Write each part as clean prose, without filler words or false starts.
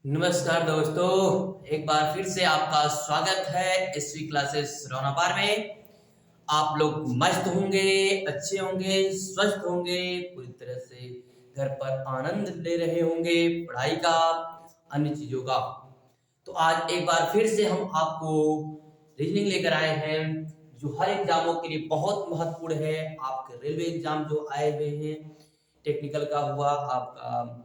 नमस्कार दोस्तों, एक बार फिर से आपका स्वागत है एसवी क्लासेस रौनापार में। आप लोग मस्त होंगे, अच्छे होंगे, स्वस्थ होंगे, पूरी तरह से घर पर आनंद ले रहे होंगे पढ़ाई का, अन्य चीजों का। तो आज एक बार फिर से हम आपको रीजनिंग लेकर आए हैं, जो हर एग्जामों के लिए बहुत महत्वपूर्ण है। आपके रेलवे एग्जाम जो आए हुए हैं, टेक्निकल का हुआ, आपका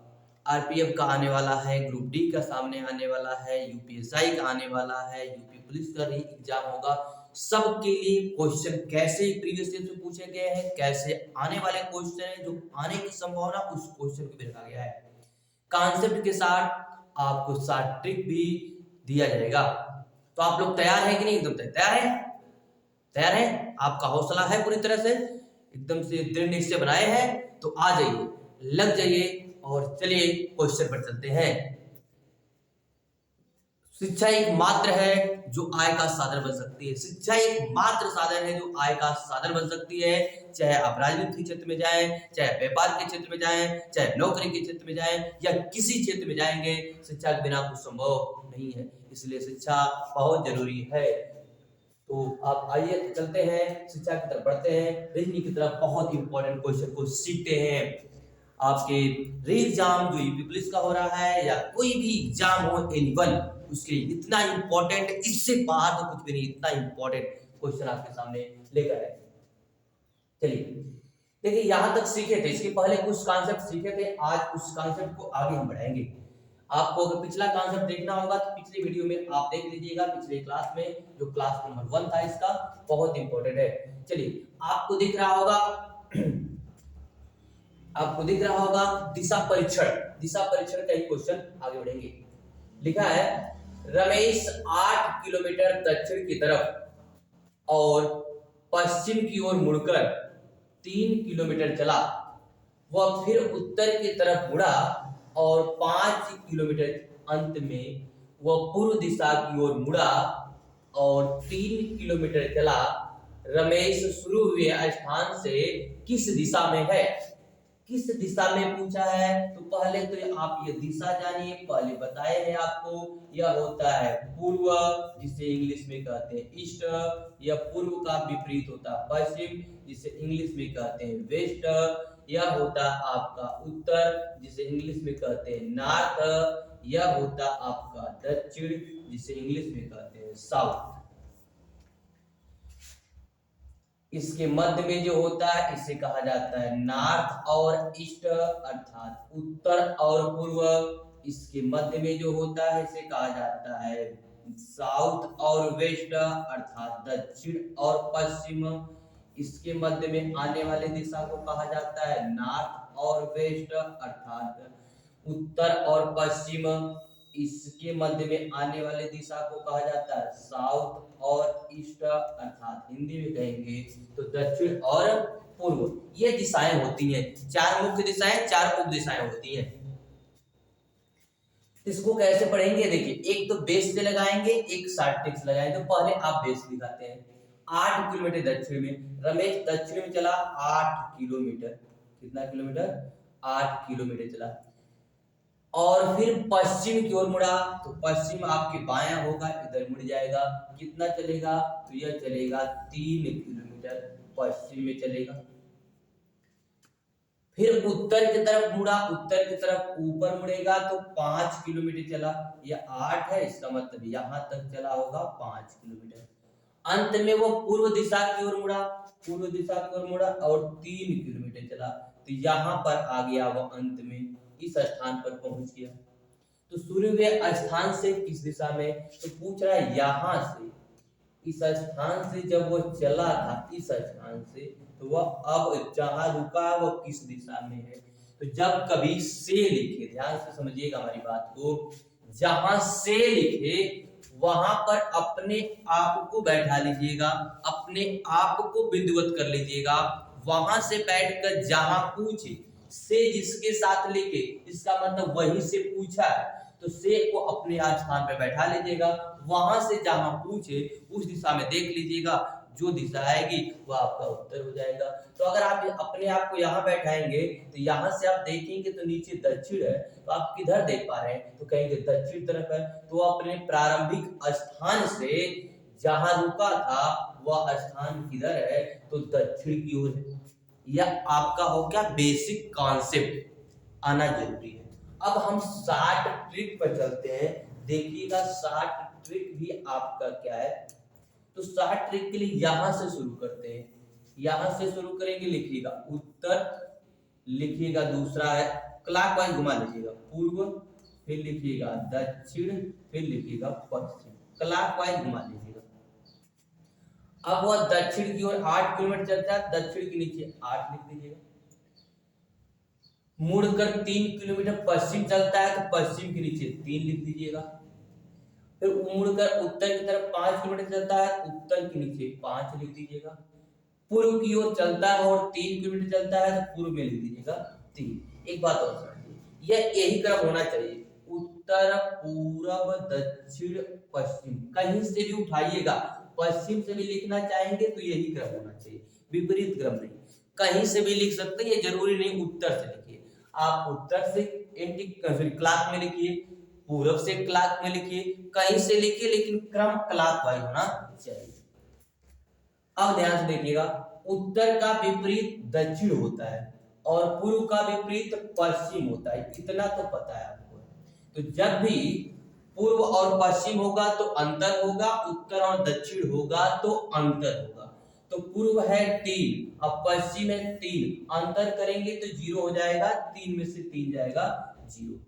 आरपीएफ का आने वाला है, ग्रुप डी का सामने आने वाला है, यूपीएसआई का आने वाला है, यूपी पुलिस का भी एग्जाम होगा। सबके लिए क्वेश्चन कैसे प्रीवियस ईयर से पूछे गए हैं, कैसे आने वाले क्वेश्चन है, जो आने की संभावना, उस क्वेश्चन को भी रखा गया है। कॉन्सेप्ट के साथ आपको साथ ट्रिक भी दिया जाएगा। तो आप लोग तैयार हैं कि नहीं? एकदम तैयार है? तैयार है? आपका हौसला है पूरी तरह से, एकदम से दृढ़ निश्चय बनाए हैं? तो आ जाइए, लग जाइए और चलिए क्वेश्चन पर चलते हैं। शिक्षा एक मात्र है जो आय का साधन बन सकती है। शिक्षा एक मात्र साधन है जो आय का साधन बन सकती है। चाहे आप राजनीति क्षेत्र में जाएं, चाहे व्यापार के क्षेत्र में जाएं, चाहे नौकरी के क्षेत्र में जाएं, या किसी क्षेत्र में जाएंगे, शिक्षा के बिना कुछ संभव नहीं है। इसलिए शिक्षा बहुत जरूरी है। तो आप आइए चलते हैं, शिक्षा की तरफ बढ़ते हैं, रीजनिंग की तरफ बहुत इंपॉर्टेंट क्वेश्चन को सीखते हैं। आपके री एग्जाम जो यूपी पुलिस का हो रहा है, या कोई भी एग्जाम हो एनीवन, उसके लिए इतना इंपॉर्टेंट, इससे बाहर तो कुछ भी नहीं, इतना इंपॉर्टेंट क्वेश्चन आपके सामने लेकर आए। चलिए देखिए, यहां तक सीखे थे, इसके पहले कुछ कॉन्सेप्ट सीखे थे, आज उस कॉन्सेप्ट को आगे हम बढ़ाएंगे। आपको अगर पिछला कॉन्सेप्ट देखना होगा तो पिछले वीडियो में आप देख लीजिएगा, पिछले क्लास में जो क्लास नंबर 1 था, इसका बहुत इंपॉर्टेंट है। चलिए, आपको दिख रहा होगा आपको दिख रहा होगा दिशा परीक्षण। दिशा परीक्षण का ही क्वेश्चन आगे बढ़ेंगे। लिखा है, रमेश 8 किलोमीटर दक्षिण की तरफ और पश्चिम की ओर मुड़कर 3 किलोमीटर चला। वह फिर उत्तर की तरफ मुड़ा और 5 किलोमीटर अंत में वह पूर्व दिशा की ओर मुड़ा और 3 किलोमीटर चला। रमेश शुरू हुए स्थान से किस दिशा में है? किस दिशा में पूछा है, तो पहले तो आप ये दिशा जानिए, पहले बताए हैं आपको। यह होता है पूर्व, जिसे इंग्लिश में कहते हैं ईस्ट, या पूर्व का विपरीत होता है पश्चिम, जिसे इंग्लिश में कहते हैं वेस्ट। यह होता आपका उत्तर, जिसे इंग्लिश में कहते हैं नॉर्थ। यह होता आपका दक्षिण, जिसे इंग्लिश में कहते हैं साउथ। इसके मध्य में जो होता है, इसे कहा जाता है नॉर्थ और ईस्ट, अर्थात उत्तर और पूर्व। इसके मध्य में जो होता है, इसे कहा जाता है साउथ और वेस्ट, अर्थात दक्षिण और पश्चिम। इसके मध्य में आने वाले दिशा को कहा जाता है नॉर्थ और वेस्ट, अर्थात उत्तर और पश्चिम। इसके मध्य में आने वाले दिशा को कहा जाता है साउथ और ईस्ट, अर्थात हिंदी में कहेंगे तो दक्षिण और पूर्व। ये दिशाएं होती हैं, 4 मुख्य दिशाएं, 4 उप दिशाएं होती हैं। इसको कैसे पढ़ेंगे? देखिए, एक तो बेस से लगाएंगे, एक शॉर्ट ट्रिक्स लगाएंगे। तो पहले आप बेस दिखाते हैं। 8 किलोमीटर दक्षिण में, रमेश दक्षिण में चला 8 किलोमीटर। कितना किलोमीटर? 8 किलोमीटर चला। और फिर पश्चिम की ओर मुड़ा, तो पश्चिम आपके बायां होगा, इधर मुड़ जाएगा। कितना चलेगा? तो यह चलेगा 3 किलोमीटर पश्चिम में चलेगा। फिर उत्तर की तरफ मुड़ा, उत्तर की तरफ ऊपर मुड़ेगा तो 5 किलोमीटर चला। यह 8 है, इसका मतलब यहां तक चला होगा 5 किलोमीटर। अंत में वो पूर्व दिशा की ओर मुड़ा, पूर्व दिशा की ओर मुड़ा और 3 किलोमीटर चला। तो यहां पर आ गया वो, अंत में इस स्थान पर पहुंच गया। तो शुरू हुए स्थान से किस दिशा में, तो पूछ रहा है यहां से, इस स्थान से जब वो चला था, इस स्थान से, तो वह अब जहां रुका वो किस दिशा में है। तो जब कभी से लिखे, ध्यान से समझिएगा हमारी बात को, जहां से लिखे वहां पर अपने आप को बैठा लीजिएगा, अपने आप को बिंदुवत कर लीजिएगा। वहां से बैठकर जहां पूछे, से जिसके साथ लिखे, इसका मतलब वहीं से पूछा है, तो से को अपने स्थान पर बैठा लीजिएगा। वहां से जहां पूछे उस दिशा में देख लीजिएगा, जो दिशा आएगी वो आपका उत्तर हो जाएगा। तो अगर आप अपने आप को यहाँ बैठाएंगे तो यहाँ से आप देखेंगे तो नीचे दक्षिण है, तो आप किधर देख पा रहे हैं, तो कहेंगे दक्षिण तरफ है। तो अपने प्रारंभिक स्थान से जहां रुका था वह स्थान किधर है, तो दक्षिण की ओर है। यह आपका हो गया बेसिक कॉन्सेप्ट, आना जरूरी है। अब हम शॉर्ट ट्रिक पर चलते हैं। देखिएगा शॉर्ट ट्रिक भी आपका क्या है, तो शॉर्ट ट्रिक के लिए यहां से शुरू करते हैं। यहां से शुरू करेंगे, लिखिएगा उत्तर, लिखिएगा दूसरा है क्लॉकवाइज घुमा लीजिएगा पूर्व, फिर लिखिएगा दक्षिण, फिर लिखिएगा पश्चिम, क्लॉकवाइज घुमा लीजिएगा। अब वह दक्षिण की ओर 8 किलोमीटर चलता है, दक्षिण के नीचे 8 लिख दीजिएगा। मुड़कर 3 किलोमीटर पश्चिम चलता है, तो पश्चिम के नीचे 3 लिख दीजिएगा। फिर मुड़कर उत्तर की तरफ 5 किलोमीटर चलता है, उत्तर के नीचे 5 लिख दीजिएगा। पूर्व की ओर चलता है और 3 किलोमीटर चलता है, तो पूर्व में लिख दीजिएगा 3। एक बात और समझिए, यह यही क्रम होना चाहिए, उत्तर पूर्व दक्षिण पश्चिम, कहीं से भी उठाइएगा, पश्चिम से भी लिखना चाहेंगे तो यही क्रम होना चाहिए, विपरीत क्रम नहीं। कहीं से भी लिख सकते हैं, ये जरूरी नहीं उत्तर से लिखिए। आप उत्तर से एंटी क्लॉक में लिखिए, पूर्व से क्लॉक में लिखिए, कहीं से लिखिए, लेकिन क्रम क्लॉकवाइज होना चाहिए। अब ध्यान से देखिएगा, उत्तर का विपरीत दक्षिण होता है और पूर्व का विपरीत पश्चिम होता है, इतना तो पता है आपको। तो जब भी पूर्व और पश्चिम होगा तो अंतर होगा, उत्तर और दक्षिण होगा तो अंतर होगा। तो पूर्व है 3 अब पश्चिम है 3, अंतर करेंगे तो 0 हो जाएगा, 3 में से 3 जाएगा 0।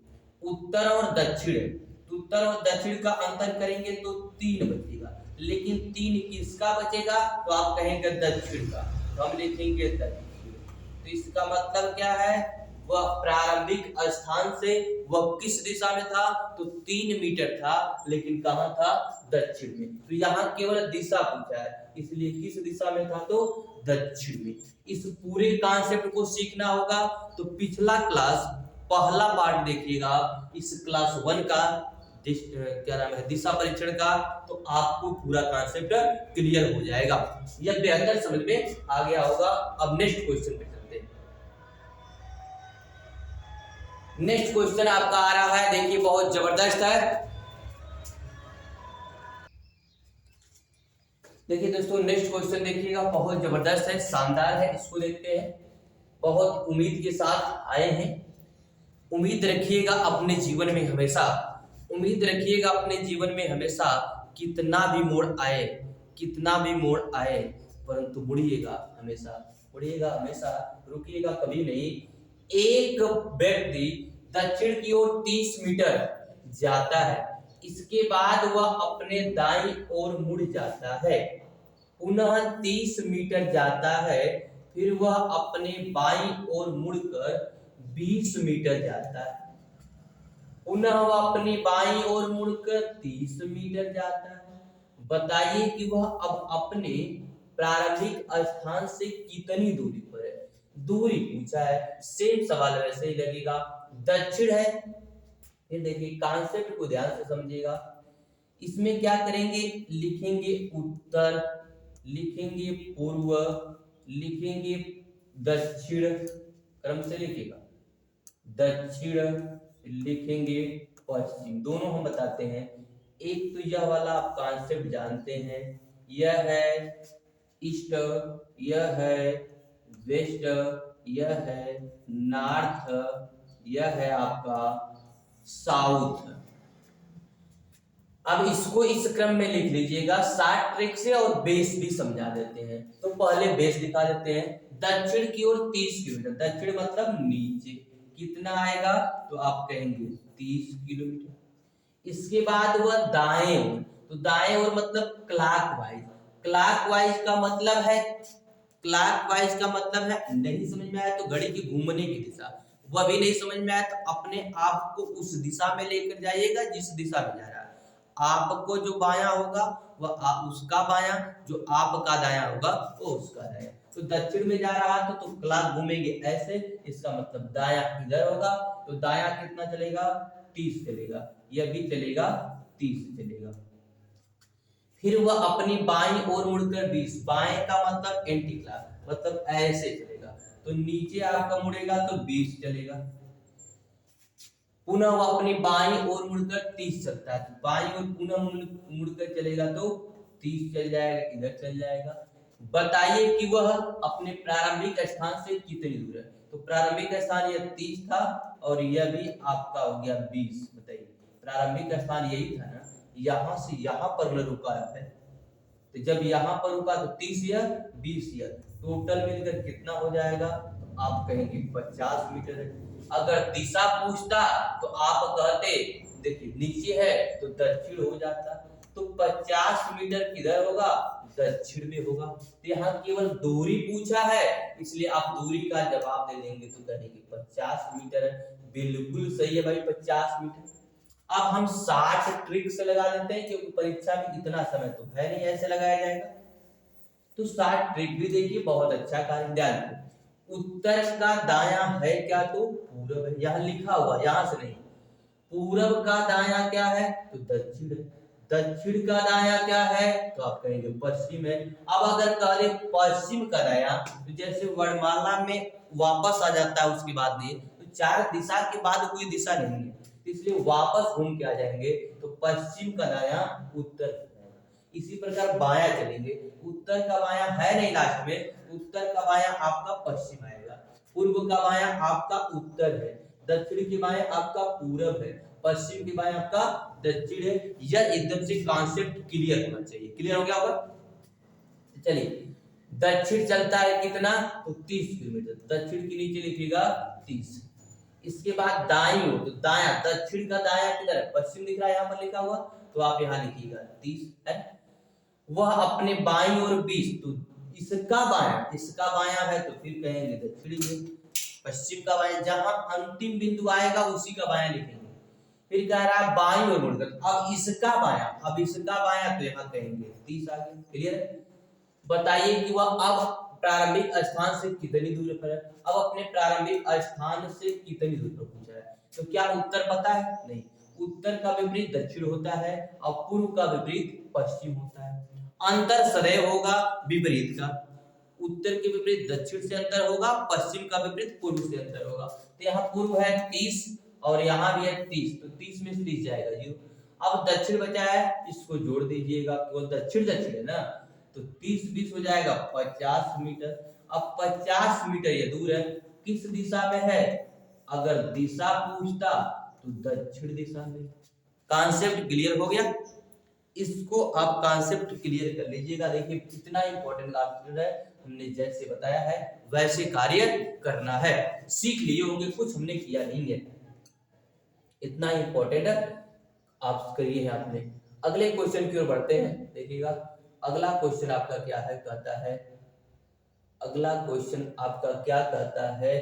उत्तर और दक्षिण है, तो उत्तर और दक्षिण का अंतर करेंगे तो 3 बचेगा, लेकिन 3 किसका बचेगा, तो आप कहेंगे दक्षिण का, तो हम लिखेंगे दक्षिण। तो इसका मतलब क्या है, वह प्रारंभिक स्थान से वह किस दिशा में था, तो 3 मीटर था, लेकिन कहां था, दक्षिण में। तो यहाँ केवल दिशा पूछा है, इसलिए किस दिशा में था, तो दक्षिण में। इस पूरे कॉन्सेप्ट को सीखना होगा तो पिछला क्लास पहला पार्ट देखिएगा, इस क्लास 1 का क्या नाम है, दिशा परीक्षण का, तो आपको पूरा कॉन्सेप्ट क्लियर हो जाएगा, यह बेहतर समझ में आ गया होगा। अब नेक्स्ट क्वेश्चन पे चलते हैं। नेक्स्ट क्वेश्चन आपका आ रहा है, देखिए बहुत जबरदस्त है। देखिए दोस्तों नेक्स्ट क्वेश्चन देखिएगा, बहुत जबरदस्त है, शानदार है, इसको देखते हैं। बहुत उम्मीद के साथ आए हैं। उम्मीद रखिएगा अपने जीवन में हमेशा, उम्मीद रखिएगा अपने जीवन में हमेशा, कितना भी मोड़ आए, कितना भी मोड़ आए, परंतु मुड़िएगा हमेशा, मुड़िएगा हमेशा, रुकिएगा कभी नहीं। एक व्यक्ति दक्षिण की ओर 30 मीटर जाता है, इसके बाद वह अपने दाईं ओर मुड़ जाता है, पुनः 30 मीटर जाता है, फिर वह अपने बाईं ओर मुड़कर 20 मीटर जाता है, पुनः वह अपनी बाईं ओर मुड़कर 30 मीटर जाता है। बताइए कि वह अब अपने प्रारंभिक स्थान से कितनी दूरी पर है, दूरी पूछा है, सेम सवाल वैसे ही लगेगा। दक्षिण है, फिर देखिए कॉन्सेप्ट को ध्यान से समझिएगा, इसमें क्या करेंगे, लिखेंगे उत्तर, लिखेंगे पूर्व, लिखेंगे दक्षिण, क्रम से लिखिएगा, दक्षिण लिखेंगे पश्चिम, दोनों हम बताते हैं। एक तो यह वाला आप कॉन्सेप्ट जानते हैं, यह है ईस्ट, यह है वेस्ट, यह है नॉर्थ, यह है आपका साउथ। अब इसको इस क्रम में लिख लीजिएगा, शॉर्ट ट्रिक से, और बेस भी समझा देते हैं। तो पहले बेस दिखा देते हैं। दक्षिण की ओर 30 किलोमीटर, दक्षिण मतलब नीचे, कितना आएगा, तो आप कहेंगे 30 किलोमीटर। इसके बाद वह दाएं ओर, तो दाएं ओर मतलब क्लॉकवाइज, क्लॉकवाइज का मतलब है, क्लॉकवाइज का मतलब है, नहीं समझ में आया तो घड़ी की घूमने की दिशा, वह भी नहीं समझ में आया तो अपने आप को उस दिशा में लेकर जाइएगा जिस दिशा में जा रहा है। आपको जो बायां होगा वह उसका बायां, जो आपका दायां होगा वो उसका दायां। तो दक्षिण में जा रहा था तो क्लॉक घूमेंगे ऐसे, इसका मतलब दायां इधर होगा, तो दायां कितना चलेगा, 30 चलेगा, यह भी चलेगा 30 चलेगा। फिर वह अपनी बाईं ओर मुड़कर 20, बाएं का मतलब एंटी क्लॉक, मतलब ऐसे चलेगा, तो नीचे आपका मुड़ेगा तो 20 चलेगा। पुनः वह अपनी बाईं ओर मुड़कर 30 चलता है, तो बाईं ओर पुनः मुड़कर चलेगा तो 30 चल जाएगा, इधर चल जाएगा। बताइए कि वह अपने प्रारंभिक स्थान से कितनी दूर है। तो प्रारंभिक स्थान यह 30 था और यह भी आपका हो गया 20। बताइए प्रारंभिक स्थान यही था ना, यहां से यहां पर न रुका है, तो जब यहां पर रुका तो 30 या 20 या टोटल मिलकर कितना हो जाएगा, तो आप कहेंगे 50 मीटर है। अगर दिशा पूछता तो आप कहते देखिए नीचे है तो दक्षिण हो जाता, तो 50 मीटर किधर होगा, दक्षिण में होगा। तो यहाँ केवल दूरी पूछा है, इसलिए आप दूरी का जवाब दे देंगे, तो कहेंगे 50 मीटर है। बिल्कुल सही है भाई, 50 मीटर। अब हम 60 ट्रिक से लगा देते हैं, क्योंकि परीक्षा में इतना समय तो है नहीं ऐसे लगाया जाएगा। तो 60 ट्रिक भी देखिए, बहुत अच्छा कार्य। ध्यान दो, उत्तर का दायां है क्या, तो पूरब है, यहाँ लिखा हुआ, यहां से नहीं। पूरब का दायां क्या है, तो दक्षिण है। दक्षिण का दायां क्या है, तो आप कहेंगे पश्चिम है। अब अगर कह पश्चिम का दायां, तो जैसे वर्णमाला में वापस आ जाता है उसके बाद में, तो 4 दिशा के बाद कोई दिशा नहीं है, इसलिए वापस घूम के आ जाएंगे, तो पश्चिम का दायां उत्तर। इसी प्रकार बायां चलेंगे, उत्तर का बायां है नहीं लास्ट में, उत्तर का बायां आपका पश्चिम आएगा। पूर्व का बायां आपका उत्तर है, दक्षिण के बायां आपका पूरब है, पश्चिम के बायां आपका दक्षिण है। यह एकदम से कॉन्सेप्ट क्लियर होना चाहिए। क्लियर हो गया होगा। चलिए, दक्षिण चलता है कितना, तो 30 किलोमीटर, दक्षिण के नीचे लिखिएगा 30। इसके बाद दाईं ओर, तो दायां, दक्षिण का दायां किधर है, पश्चिम दिख रहा है, यहाँ पर लिखा हुआ, तो आप यहाँ लिखिएगा 30 है। वह अपने बाईं ओर 20, तो इसका बायां है, तो फिर कहेंगे दक्षिणी में। पश्चिम का बायां, जहां अंतिम बिंदु आएगा उसी का बायां लिखेंगे। फिर कह रहा है बाईं ओर मुड़कर, अब इसका बायां, तो यहाँ कहेंगे 30 आगे। क्लियर है। बताइए कि वह अब प्रारंभिक स्थान से कितनी दूर पर है। अब अपने प्रारंभिक स्थान से कितनी दूर पर पूछा है, तो क्या उत्तर पता है, नहीं। उत्तर का विपरीत दक्षिण होता है और पूर्व का विपरीत पश्चिम होता है। अंतर सदैव होगा विपरीत का, उत्तर के विपरीत दक्षिण से अंतर होगा, पश्चिम का विपरीत पूर्व से अंतर होगा। तो यहाँ पूर्व है 30 और यहाँ भी है 30, तो 30 में से 30 जाएगा 0। अब दक्षिण बचा है, इसको जोड़ दीजिएगा, केवल दक्षिण है ना, तो 30 20 हो जाएगा 50 मीटर। अब 50 मीटर ये दूर है, किस दिशा में है, अगर दिशा पूछता तो दक्षिण दिशा में। कॉन्सेप्ट क्लियर हो गया। इसको आप कॉन्सेप्ट क्लियर कर लीजिएगा। देखिए कितना इंपॉर्टेंट कॉन्सेप्ट है, हमने जैसे बताया है वैसे कार्य करना है। सीख लिए होंगे, कुछ हमने किया नहीं है, इतना इंपॉर्टेंट आप करिए आपने। अगले क्वेश्चन की ओर बढ़ते हैं। देखिएगा अगला क्वेश्चन आपका क्या है, कहता है, अगला क्वेश्चन आपका क्या कहता है,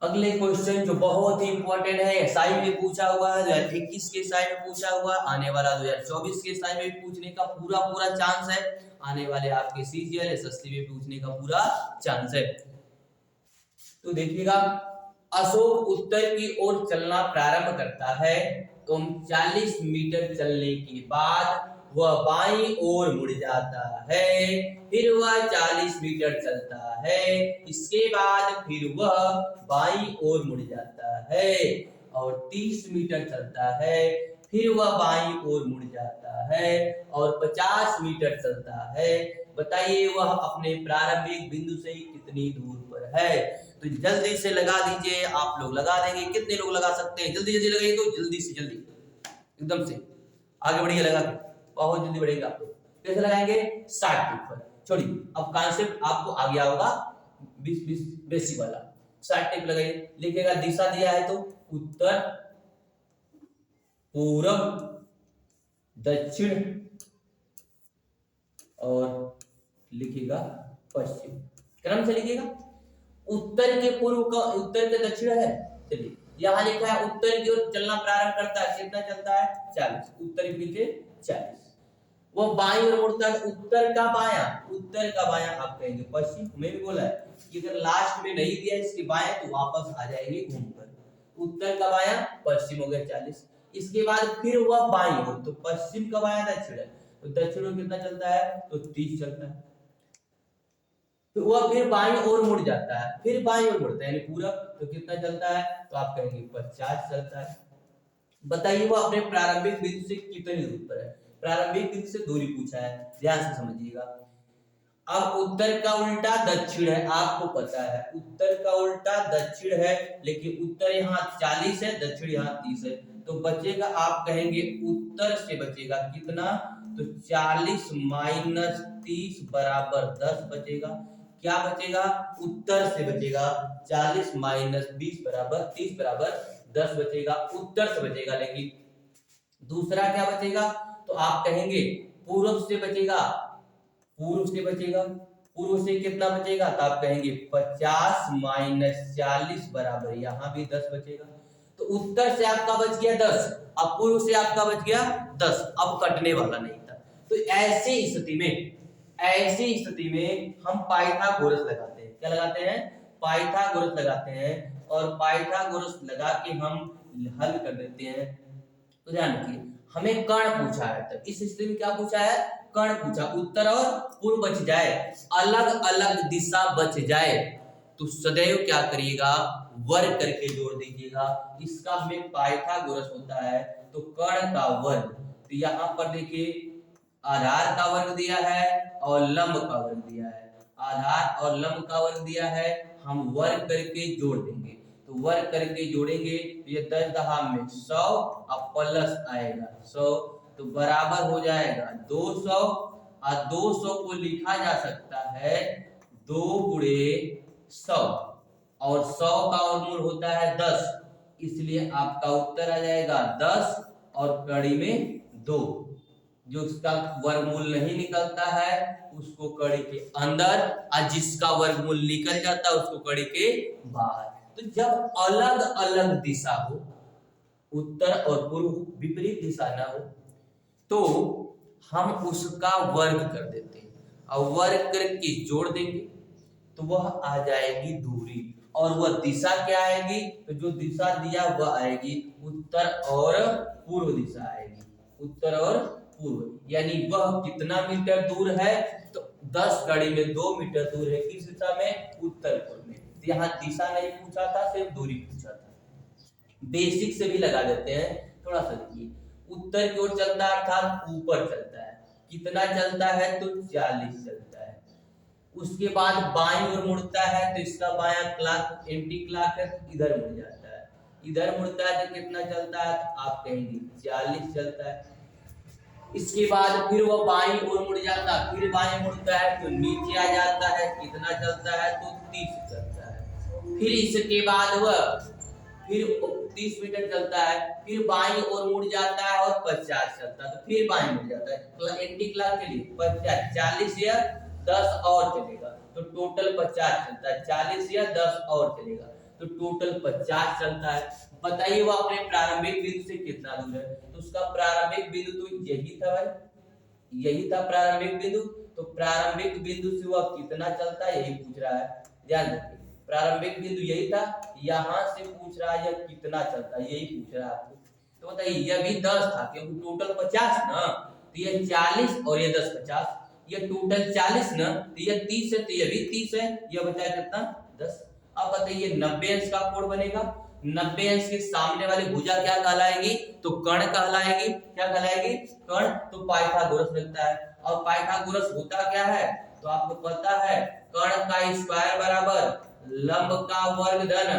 अगले क्वेश्चन जो बहुत ही इंपॉर्टेंट है, एसआई में पूछा हुआ है, 2021 के एसआई में पूछा हुआ, आने वाला 2024 के एसआई में पूछने का पूरा चांस है, आने वाले आपके सीजीएल एसएससी में पूछने का पूरा चांस है। तो देखिएगा, अशोक उत्तर की ओर चलना प्रारंभ करता है, तो 40 मीटर चलने के बाद वह बाईं ओर मुड़ जाता है, फिर वह 40 मीटर चलता है, इसके बाद फिर वह बाईं ओर मुड़ जाता है और 30 मीटर चलता है, फिर वह बाईं ओर मुड़ जाता है और 50 मीटर चलता है। बताइए वह अपने प्रारंभिक बिंदु से कितनी दूर पर है। तो जल्दी से लगा दीजिए, आप लोग लगा देंगे, कितने लोग लगा सकते हैं, जल्दी जल्दी लगाइए, तो जल्दी से जल्दी एकदम से आगे बढ़िए, लगा के बहुत जल्दी बढ़ेगा। आप लोग कैसे लगाएंगे, 60 फीट पर। छोड़िए, अब कॉन्सेप्ट आपको आ गया होगा 20 बेसिक वाला। 60 टिप लगाइए, लिखेगा दिशा दिया है तो उत्तर, पूरब, दक्षिण और लिखेगा पश्चिम, क्रम से लिखिएगा। उत्तर के पूर्व का, उत्तर के दक्षिण है। चलिए यहाँ लिखा है उत्तर की ओर चलना प्रारंभ करता है, कितना चलता है, 40, उत्तर के पीछे 40। वो बाईं ओर मुड़ता है, उत्तर का बायां आप कहेंगे पश्चिम। मैं भी बोला है कि अगर लास्ट में नहीं दिया इसके बाएं तो वापस आ जाएंगे घूमकर। उत्तर का बायां पश्चिम हो गया 40। इसके बाद फिर हुआ बाईं ओर, तो पश्चिम का बायां दक्षिण है, तो दक्षिण ओर कितना चलता है, तो 30 चलता है। तो वह फिर बाईं ओर मुड़ जाता है, फिर बाईं ओर मुड़ता है यानी पूरब, तो कितना चलता है, तो आप कहेंगे 50 चलता है। बताइए वो अपने प्रारंभिक बिंदु से कितनी दूर पर है। प्रारंभिक बिंदु से दूरी पूछा है, ध्यान से समझिएगा। अब उत्तर का उल्टा दक्षिण है, आपको पता है उत्तर का उल्टा दक्षिण है, लेकिन उत्तर यहाँ 40 है, दक्षिण यहाँ 30 है, तो बचेगा आप कहेंगे उत्तर से बचेगा कितना, तो 40 माइनस 30 बराबर 10 बचेगा। क्या बचेगा, उत्तर से बचेगा 40 माइनस 20 बराबर 30 बराबर 10 बचेगा, उत्तर से बचेगा। लेकिन दूसरा क्या बचेगा, तो आप कहेंगे पूर्व से बचेगा, पूर्व से बचेगा, पूर्व से कितना बचेगा, तो आप कहेंगे 50 माइनस 40 बराबर यहाँ भी 10 बचेगा। तो उत्तर से आपका बच गया 10, अब पूर्व से आपका बच गया 10, अब कटने वाला नहीं था। तो ऐसी स्थिति में हम पाइथागोरस लगाते हैं। क्या लगाते हैं, पाइथागोरस लगाते हैं, और पाइथागोरस लगा के हम हल कर देते हैं। तो ध्यान रखिए हमें कर्ण पूछा है, तो इस स्थिति में क्या पूछा है, कर्ण पूछा, उत्तर और पूर्व बच जाए, अलग अलग दिशा बच जाए, तो सदैव क्या करिएगा, वर्ग करके जोड़ दीजिएगा। इसका हमें पाइथागोरस होता है, तो कर्ण का वर्ग, तो यहाँ पर देखिए आधार का वर्ग दिया है और लंब का वर्ग दिया है, आधार और लंब का वर्ग दिया है, हम वर्ग करके जोड़ देंगे। तो वर्ग करके जोड़ेंगे तो ये 10 दहा में 100 अब प्लस आएगा 100, तो बराबर हो जाएगा 200, और 200 को लिखा जा सकता है 2 गुणे 100, और 100 का वर्गमूल होता है 10, इसलिए आपका उत्तर आ जाएगा 10 और कड़ी में 2। जो इसका वर्गमूल नहीं निकलता है उसको कड़ी के अंदर, और जिसका वर्गमूल निकल जाता है उसको कड़ी के बाहर। तो जब अलग अलग दिशा हो, उत्तर और पूर्व विपरीत दिशा ना हो, तो हम उसका वर्ग कर देते हैं और वर्ग करके जोड़ देंगे, तो वह आ जाएगी दूरी, और वह दिशा क्या आएगी, तो जो दिशा दिया वह आएगी उत्तर और पूर्व दिशा आएगी, उत्तर और पूर्व, यानी वह कितना मीटर दूर है, तो 10 कड़ी में 2 मीटर दूर है, किस दिशा में, उत्तर पूर्व में। तो यहाँ दिशा नहीं पूछा था, सिर्फ दूरी पूछा था। बेसिक से भी लगा देते हैं, थोड़ा सा देखिए, उत्तर की ओर चलता है अर्थात ऊपर चलता है, कितना चलता है, तो 40 चलता है। उसके बाद बाईं ओर मुड़ता है, तो इसका बायां क्लॉक एंटी क्लॉक है, इधर मुड़ जाता है, इधर मुड़ता है तो कितना चलता है, तो आप कहेंगे 40 चलता है। इसके बाद फिर वह बाईं ओर मुड़ जाता है, फिर बाईं मुड़ता है तो नीचे आ जाता है, कितना चलता है, तो 30 चलता है। फिर इसके बाद वह फिर 30 मीटर चलता है, फिर बाईं ओर मुड़ जाता है और 50 चलता है, तो फिर बाईं मुड़ जाता है, एंटी क्लॉक के लिए 50, 40 या 10 और चलेगा, तो टोटल 50 चलता है, 40 या 10 और चलेगा, तो टोटल 50 चलता है। बताइए वो अपने प्रारंभिक बिंदु से कितना दूर है, तो उसका प्रारंभिक बिंदु तो यही था भाई, यही था प्रारंभिक बिंदु, तो प्रारंभिक बिंदु से वह कितना चलता है यही पूछ रहा है, ध्यान रखिए प्रारंभिक बिंदु यही था, यहां से पूछ रहा है यह कितना चलता है यही पूछ रहा है आपको। तो बताइए यह भी 10 था क्योंकि टोटल 50 ना, तो यह 40 और ये 10 50, ये टोटल 40 ना, तो यह 30 है, तो यह भी 30 है, यह बचा कितना 10। अब बताइए 90 अंश का कोण बनेगा, 90 अंश के सामने वाली भुजा क्या कहलाएगी, तो कर्ण कहलाएगी, क्या कहलाएगी, कर्ण, तो पाइथागोरस लगता है। और पाइथागोरस होता क्या है, तो आपको पता है कर्ण का स्क्वायर बराबर लंब का वर्ग धन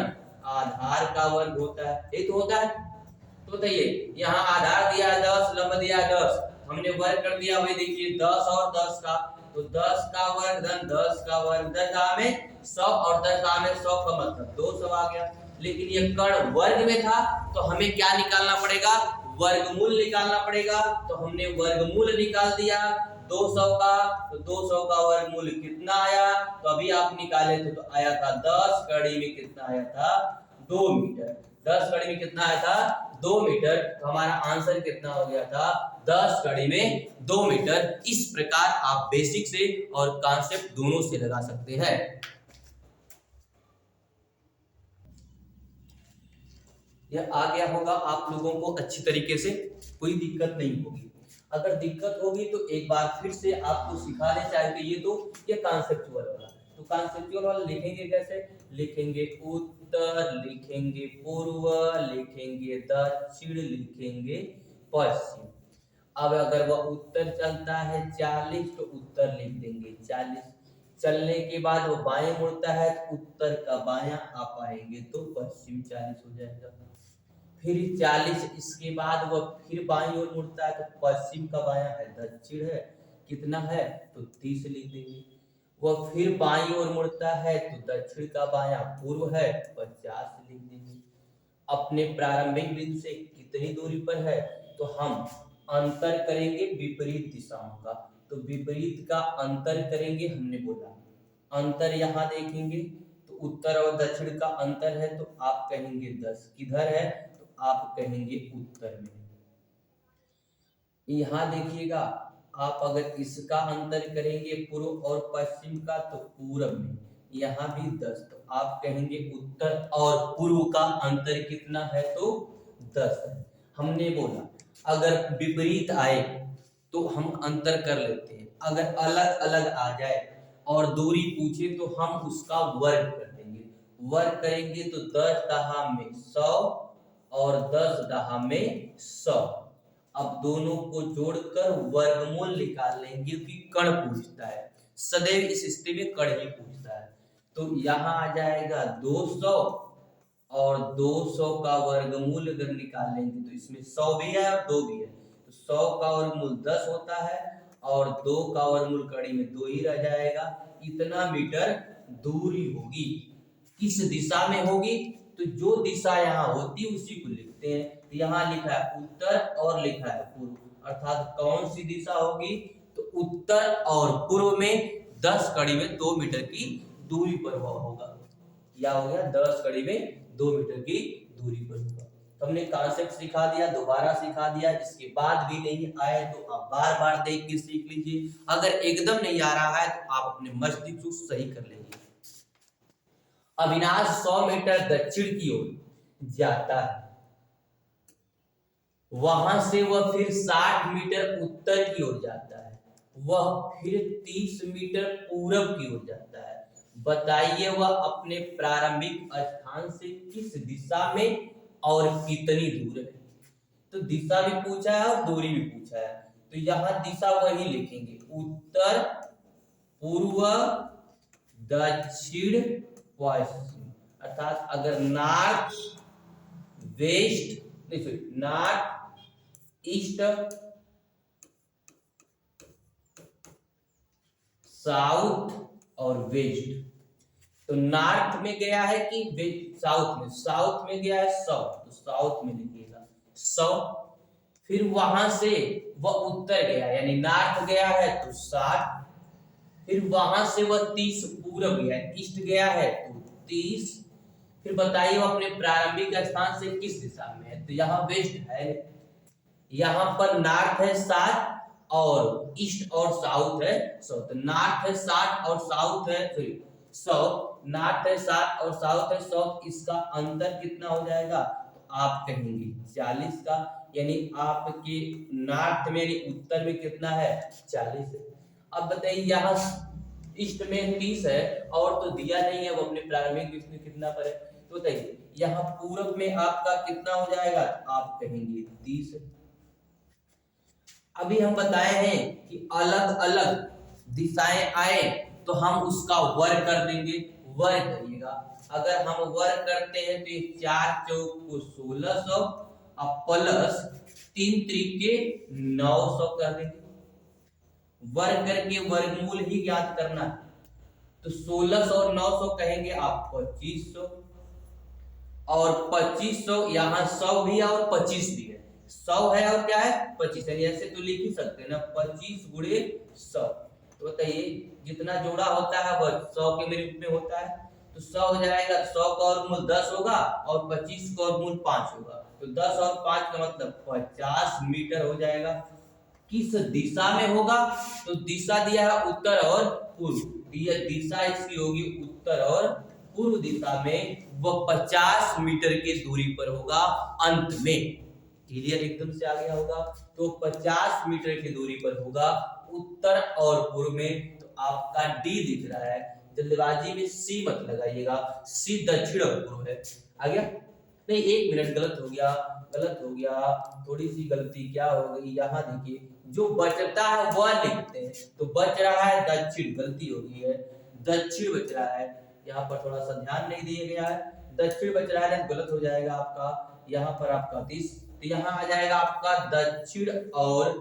आधार का वर्ग होता है, ये तो होता है। तो बताइए यहाँ आधार दिया 10, लंब दिया 10, हमने वर्ग कर दिया, वही देखिए 10 और 10 का, तो 10 का वर्ग धन 10 का वर्ग, 10 में 100 और 10 में 100 का मतलब 200 आ गया। लेकिन ये कर्ण वर्ग में था तो हमें क्या निकालना पड़ेगा, वर्गमूल निकालना पड़ेगा, तो हमने वर्गमूल निकाल दिया 200 का, तो 200 का वर्गमूल कितना आया, तो अभी आप निकाले थे तो आया था 10 कड़ी में कितना आया था, 2 मीटर, 10 कड़ी में कितना आया था, 2 मीटर, तो हमारा आंसर कितना हो गया था, 10 कड़ी में 2 मीटर। इस प्रकार आप बेसिक से और कॉन्सेप्ट दोनों से लगा सकते हैं। यह आ गया होगा आप लोगों को अच्छी तरीके से, कोई दिक्कत नहीं होगी। अगर दिक्कत होगी तो एक बार फिर से आपको सिखाने चाहिए। ये कॉन्सेप्चुअल वाला, तो कॉन्सेप्चुअल वाला लिखेंगे कैसे? लिखेंगे उत्तर, लिखेंगे पूर्व, लिखेंगे दक्षिण, लिखेंगे पश्चिम। अब अगर वह उत्तर चलता है 40 तो उत्तर लिख देंगे 40। चलने के बाद वो बाएं मुड़ता है तो उत्तर का बायां आप आएंगे तो पश्चिम 40 हो जाएगा। फिर 40 इसके बाद वह फिर बाईं ओर मुड़ता है तो पश्चिम का बायां है दक्षिण है, कितना है तो 30 लिख देंगे। वह फिर बाईं ओर मुड़ता है तो दक्षिण का बायां पूर्व है 50 लिख देंगे। अपने प्रारंभिक बिंदु से कितनी दूरी पर है तो हम अंतर करेंगे विपरीत दिशाओं का, तो विपरीत का अंतर करेंगे। हमने बोला अंतर यहाँ देखेंगे तो उत्तर और दक्षिण का अंतर है तो आप कहेंगे 10, किधर है तो आप कहेंगे उत्तर में। यहाँ देखिएगा, आप अगर इसका अंतर करेंगे पूर्व और पश्चिम का तो पूर्व में, यहाँ भी 10 तो आप कहेंगे उत्तर और पूर्व का अंतर कितना है तो 10 है। हमने बोला अगर विपरीत आए तो हम अंतर कर लेते हैं, अगर अलग अलग आ जाए और दूरी पूछे तो हम उसका वर्ग कर देंगे। वर्ग करेंगे तो 10 दहा में 100 और 10 दहा में 100। अब दोनों को जोड़कर वर्गमूल निकाल लेंगे कि कण पूछता है, सदैव इस स्थिति में कण ही पूछता है। तो यहाँ आ जाएगा 200 और 200 का वर्गमूल अगर निकाल लेंगे तो इसमें 100 भी है और 2 भी है, तो 100 का वर्गमूल 10 होता है और 2 का वर्गमूल कड़ी में 2 ही रह जाएगा। इतना मीटर दूरी होगी। किस दिशा में होगी तो जो दिशा यहाँ होती उसी को लिखते हैं। तो यहाँ लिखा है उत्तर और लिखा है पूर्व, अर्थात कौन सी दिशा होगी तो उत्तर और पूर्व में 10 कड़ी में 2 मीटर की दूरी पर वह होगा। क्या हो गया? 10 कड़ी में 2 मीटर की दूरी पर होगा। तो हमने कॉन्सेप्ट सिखा दिया, दोबारा सिखा दिया। इसके बाद भी नहीं आए तो आप बार बार देख के सीख लीजिए। अगर एकदम नहीं आ रहा है तो आप अपने मस्तिष्क को सही कर लेंगे। अविनाश 100 मीटर दक्षिण की ओर जाता है, वहां से वह फिर 60 मीटर उत्तर की ओर जाता है, वह फिर 30 मीटर पूरब की ओर जाता है। बताइए वह अपने प्रारंभिक स्थान से किस दिशा में और कितनी दूर है। तो दिशा भी पूछा है और दूरी भी पूछा है, तो यहाँ दिशा वही लिखेंगे उत्तर, पूर्व, दक्षिण, पश्चिम। अर्थात अगर नॉर्थ वेस्ट नहीं सॉरी नॉर्थ ईस्ट साउथ और वेस्ट, तो नॉर्थ में गया है कि वेस्ट साउथ में गया है साउथ, तो साउथ में लिखिएगा 100। फिर वहां से वह उत्तर गया यानी नॉर्थ गया है तो 60। फिर वहां से वह 30 पूरब गया है, ईस्ट गया है तो 30। फिर बताइए वो अपने प्रारंभिक स्थान से किस दिशा में है, तो यहाँ वेस्ट है। यहाँ पर नॉर्थ है 60 और ईस्ट और साउथ है 100, तो नॉर्थ है 60 और साउथ है 100, नॉर्थ है 60 और साउथ है 100, इसका अंतर कितना हो जाएगा तो आप कहेंगे 40 का, यानी आपके नॉर्थ में यानी उत्तर में कितना है 40 है। अब बताइए यहाँ ईस्ट में 30 है और तो दिया नहीं है वो अपने प्रारंभिक बिंदु में कितना पर है, तो बताइए यहाँ पूरब में आपका कितना हो जाएगा, आप कहेंगे 30 है। अभी हम बताए हैं कि अलग अलग दिशाएं आए तो हम उसका वर्ग कर देंगे। वर्ग करिएगा, अगर हम वर्ग करते हैं तो ये 4 चौक को 1600 और प्लस 3 त्रिके 900 कर देंगे। वर्ग करके वर्गमूल ही ज्ञात करना है, तो 1600 और 900 कहेंगे आप 2500 और 2500 यहाँ 100 भी है और 25 भी है, 100 है और क्या है 25, यानी ऐसे तो लिख ही सकते हैं ना 25 गुणे 100। तो बताइए जितना जोड़ा होता है वह 100 के रूप में होता है, तो 100 हो जाएगा, 100 का वर्गमूल 10 होगा और 25 का वर्गमूल 5 होगा, तो 10 और 5 का मतलब 50 मीटर हो जाएगा। किस दिशा में होगा तो दिशा दिया है उत्तर और पूर्व, यह दिशा इसकी होगी उत्तर और पूर्व दिशा में, वह 50 मीटर की दूरी पर होगा अंत में। क्लियर, एकदम से आ गया होगा। तो 50 मीटर की दूरी पर होगा उत्तर और पूर्व में। तो आपका डी दिख रहा है, जल्दबाजी में सी मत लगाइएगा, सी दक्षिण और पूर्व है। आ गया? नहीं, 1 मिनट, गलत हो गया, गलत हो गया, थोड़ी सी गलती क्या हो गई। यहाँ देखिए, जो बचता है वह लिखते हैं, तो बच रहा है दक्षिण, गलती हो गई है, दक्षिण बच रहा है। यहाँ पर थोड़ा सा ध्यान नहीं दिया गया है, दक्षिण बच रहा है, गलत हो जाएगा आपका। यहाँ पर आपका 30, तो यहाँ आ जाएगा आपका दक्षिण और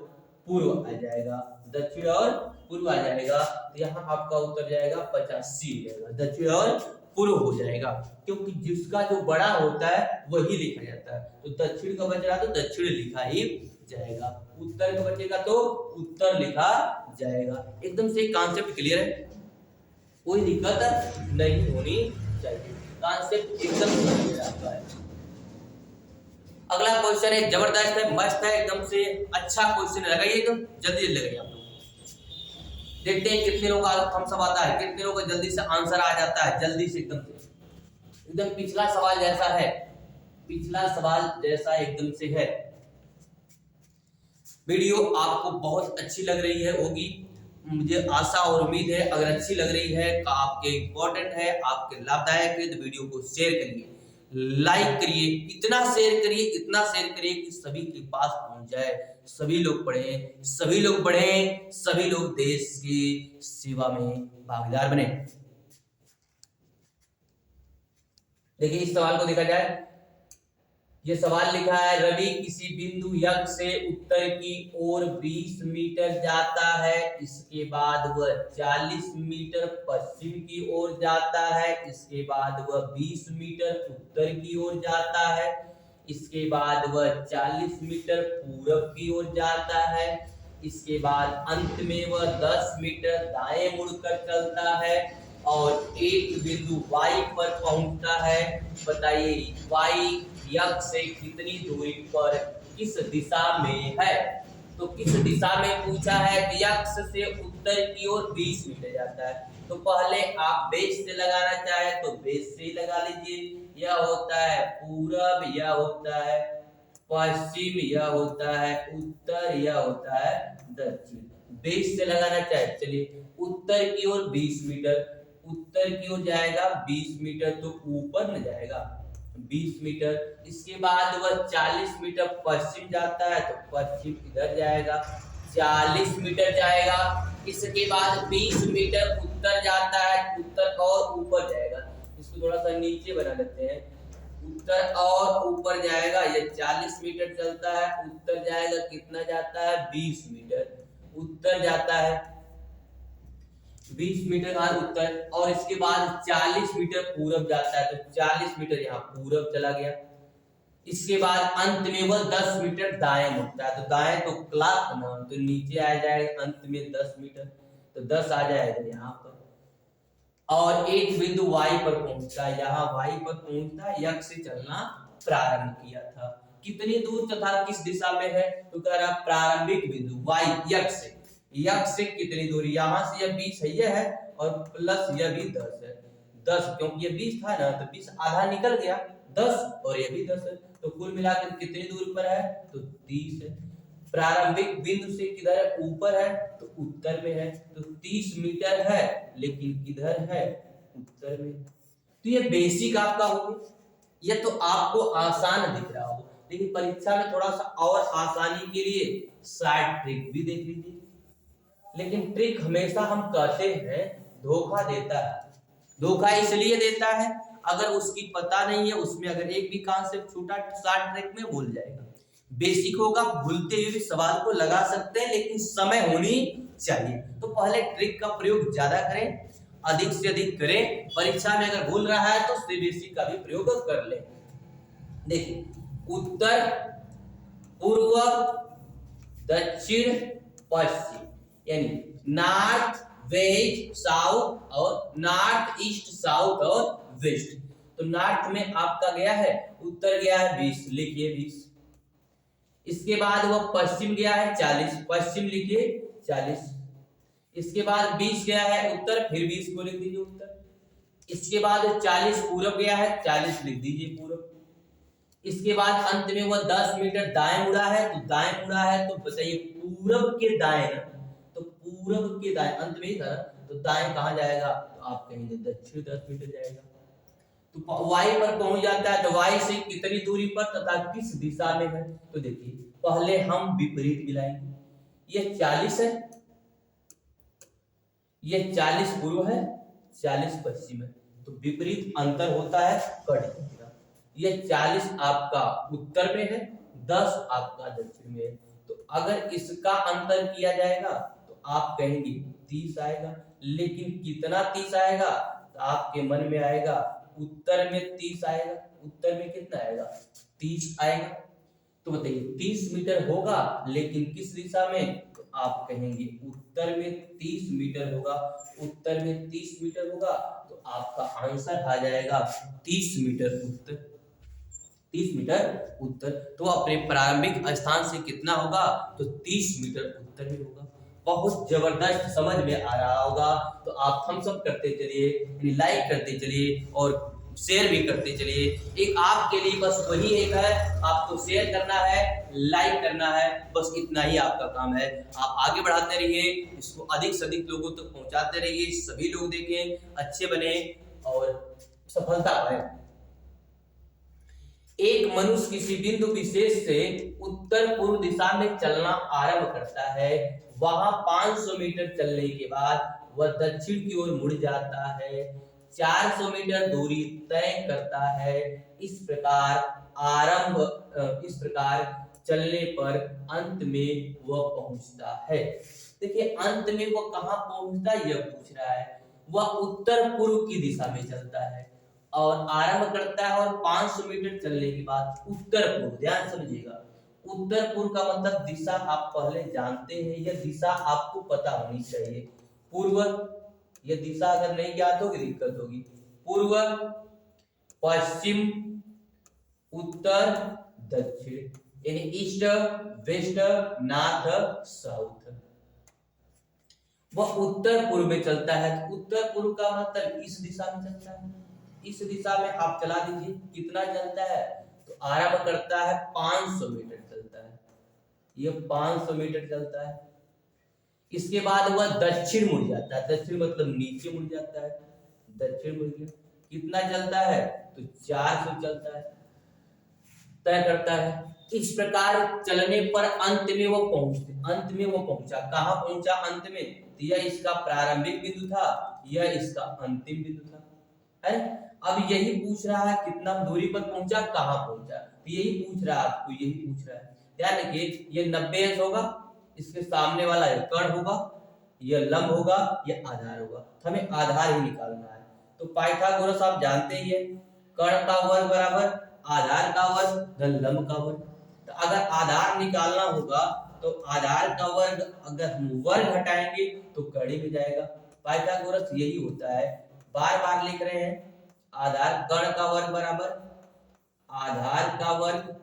पूर्व आ जाएगा, दक्षिण और पूर्व आ जाएगा। तो यहाँ आपका उत्तर जाएगा 85 हो जाएगा, दक्षिण और पूर्व हो जाएगा, क्योंकि जिसका जो बड़ा होता है वही लिखा जाता है। तो दक्षिण का बच रहा तो दक्षिण लिखा ही जाएगा, उत्तर का बचेगा तो उत्तर लिखा जाएगा। एकदम से कॉन्सेप्ट क्लियर है, कोई दिक्कत नहीं होनी चाहिए, कॉन्सेप्ट एकदम क्लियर आपका है। अगला क्वेश्चन है, जबरदस्त है, मस्त है, एकदम से अच्छा क्वेश्चन लगाइए, एकदम जल्दी जल्दी लगाइए आप लोग। देखते हैं कितने लोगों का थम्स अप आता है, कितने लोगों का जल्दी से आंसर आ जाता है, जल्दी से एकदम पिछला सवाल जैसा है, पिछला सवाल जैसा एकदम से है। वीडियो आपको बहुत अच्छी लग रही है होगी, मुझे आशा और उम्मीद है। अगर अच्छी लग रही है, तो आपके इंपॉर्टेंट है, आपके लाभदायक है, तो वीडियो को शेयर करिए, लाइक करिए, इतना शेयर करिए, इतना शेयर करिए कि सभी के पास पहुंच जाए, सभी लोग पढ़ें, सभी लोग बढ़ें, सभी लोग देश की सेवा में भागीदार बने। देखिए, इस सवाल को देखा जाए, ये सवाल लिखा है, रवि किसी बिंदु यक्ष से उत्तर की ओर 20 मीटर जाता है, इसके बाद वह 40 मीटर पश्चिम की ओर जाता है, इसके बाद वह 20 मीटर उत्तर की ओर जाता है, इसके बाद वह 40 मीटर पूरब की ओर जाता है, इसके बाद अंत में वह 10 मीटर दाएं मुड़कर चलता है और एक बिंदु वाई पर पहुंचता है। बताइए वाई यक्ष से कितनी दूरी पर किस दिशा में है? तो किस दिशा में पूछा है, यक्ष से उत्तर की ओर 20 मीटर जाता है। तो पहले आप बेस से लगाना चाहे तो बेस से ही लगा लीजिए। यह होता है पूरब, यह होता है पश्चिम, यह होता है उत्तर, यह होता है दक्षिण। बेस से लगाना चाहे, चलिए उत्तर की ओर 20 मीटर, उत्तर की ओर जाएगा 20 मीटर, तो ऊपर न जाएगा 20 मीटर। इसके बाद वह 40 मीटर पश्चिम जाता है, तो पश्चिम इधर जाएगा, 40 मीटर जाएगा। इसके बाद 20 मीटर उत्तर जाता है, उत्तर और ऊपर जाएगा। इसको थोड़ा सा नीचे बना लेते हैं, उत्तर और ऊपर जाएगा। ये 40 मीटर चलता है, उत्तर जाएगा, कितना जाता है 20 मीटर उत्तर जाता है, 20 मीटर का उत्तर। और इसके बाद 40 मीटर पूरब जाता है, तो 40 मीटर यहाँ पूरब चला गया। इसके बाद अंत में वह 10 मीटर दाएं मुड़ता है, तो दाएं तो क्लॉक ना, तो नीचे आ जाएगा अंत में 10 मीटर, तो 10 आ जाएगा यहाँ पर। और एक बिंदु वाई पर पहुंचता है, यहाँ वाई पर पहुंचता है, यक्ष से चलना प्रारंभ किया था। कितनी दूर तथा किस दिशा में है, तो कह रहा प्रारंभिक बिंदु वाई यक्ष से, यक्ष से कितनी दूरी, यहाँ से यह 20 है, यह है, और प्लस यह भी 10 है, 10, क्योंकि ये 20 था ना, तो 20 आधा निकल गया, 10 और ये भी 10 है, तो कुल मिलाकर कितनी दूरी पर है, तो 30 है। प्रारंभिक बिंदु से किधर है, ऊपर है, तो उत्तर में है, तो 30 मीटर है, लेकिन किधर है, उत्तर में। तो ये बेसिक आपका हो गया, ये तो आपको आसान दिख रहा हो, लेकिन परीक्षा में थोड़ा सा और आसानी के लिए साइड ट्रिक भी देख लीजिए। लेकिन ट्रिक हमेशा हम कहते हैं धोखा देता है, धोखा इसलिए देता है अगर उसकी पता नहीं है, उसमें अगर एक भी कॉन्सेप्ट छूटा शॉर्ट ट्रिक में भूल जाएगा। बेसिक होगा, भूलते हुए भी सवाल को लगा सकते हैं, लेकिन समय होनी चाहिए। तो पहले ट्रिक का प्रयोग ज्यादा करें, अधिक से अधिक करें। परीक्षा में अगर भूल रहा है तो उससे बेसिक का भी प्रयोग कर ले। देखिए, उत्तर, पूर्व, दक्षिण, पश्चिम, यानी नॉर्थ, वेस्ट, साउथ, और नॉर्थ, ईस्ट, साउथ और वेस्ट। तो नॉर्थ में आपका गया है, उत्तर गया है 20, लिखिए 20। इसके बाद वह पश्चिम गया है 40, पश्चिम लिखिए 40। इसके बाद 20 गया है उत्तर, फिर 20 को लिख दीजिए उत्तर। इसके बाद 40 पूरब गया है, 40 लिख दीजिए पूरब। इसके बाद अंत में वह 10 मीटर दाएं मुड़ा है, तो दाएं मुड़ा है तो बताइए पूरब के दाएं ना, तो पूरब के दाएं अंत में ही था ना, तो दाएं कहाँ जाएगा, तो आप कहेंगे दक्षिण 10 मीटर जाएगा। तो वाई पर पहुंच जाता है, तो वाई से कितनी दूरी पर तथा किस दिशा में है, तो देखिए पहले हम विपरीत मिलाएंगे, ये 40 है, ये 40 पूर्व है, 40 पश्चिम है, तो विपरीत अंतर होता है कड़ी। ये 40 आपका उत्तर में है, 10 आपका दक्षिण में है, तो अगर इसका अंतर किया जाएगा तो आप कहेंगे 30 आएगा, लेकिन कितना 30 आएगा, तो आपके मन में आएगा उत्तर में 30 आएगा, उत्तर में कितना आएगा 30 आएगा, तो बताइए 30 मीटर होगा, लेकिन किस दिशा में, तो आप कहेंगे उत्तर में 30 मीटर होगा, उत्तर में 30 मीटर होगा, तो आपका आंसर आ जाएगा 30 मीटर उत्तर, 30 मीटर उत्तर। तो अपने प्रारंभिक स्थान से कितना होगा, तो 30 मीटर उत्तर में होगा। बहुत जबरदस्त समझ में आ रहा होगा, तो आप थम्स अप करते चलिए, लाइक करते चलिए और शेयर भी करते चलिए। एक आपके लिए बस वही एक है, आपको शेयर करना है, लाइक करना है, बस इतना ही आपका काम है। आप आगे बढ़ाते रहिए, इसको अधिक से अधिक लोगों तक पहुंचाते रहिए, सभी लोग देखें, अच्छे बने और सफलता पाए। एक मनुष्य किसी बिंदु विशेष से उत्तर पूर्व दिशा में चलना आरंभ करता है, वहां 500 मीटर चलने के बाद वह दक्षिण की ओर मुड़ जाता है, 400 मीटर दूरी तय करता है। इस प्रकार चलने पर अंत में वह पहुंचता है। देखिए अंत में वह कहां पहुंचता है यह पूछ रहा है। वह उत्तर पूर्व की दिशा में चलता है और आरंभ करता है, और 500 मीटर चलने के बाद उत्तर पूर्व, ध्यान समझिएगा, उत्तर पूर्व का मतलब दिशा आप पहले जानते हैं, यह दिशा आपको पता होनी चाहिए। पूर्व, यह दिशा अगर नहीं ज्ञात होगी दिक्कत होगी। पूर्व, पश्चिम, उत्तर, दक्षिण, यानी ईस्ट, वेस्ट, नॉर्थ, साउथ। वह उत्तर पूर्व में चलता है, तो उत्तर पूर्व का मतलब इस दिशा में चलता है। इस दिशा में आप चला दीजिए, कितना चलता है, तो आरंभ करता है 500 मीटर चलता है, यह 500 मीटर चलता है। इसके बाद वह दक्षिण मुड़ जाता है, दक्षिण मतलब नीचे मुड़ जाता है, दक्षिण मुड़ गया, कितना चलता है, तो 400 चलता है, तय करता है। इस प्रकार चलने पर अंत में वो पहुंचा, कहां पहुंचा अंत में, तो यह इसका प्रारंभिक बिंदु था, यह इसका अंतिम बिंदु था, है। अब यही पूछ रहा है कितना दूरी पर पहुंचा, कहां पहुंचा, तो यही पूछ रहा है आपको, यही पूछ रहा है। ध्यान रखिए ये 90 अंश होगा, इसके सामने वाला यह कर्ण होगा, यह लंब होगा, यह आधार होगा, तो हमें आधार ही निकालना है। तो पाइथागोरस आप जानते ही है, कर्ण का वर्ग बराबर आधार का वर्ग धन लंब का वर्ग। तो अगर आधार निकालना होगा तो आधार का वर्ग अगर हम वर्ग हटाएंगे तो कड़ी में जाएगा। पाइथागोरस यही होता है, बार बार लिख रहे हैं, आधार कर्ण का वर्ग बराबर आधार का वर्ग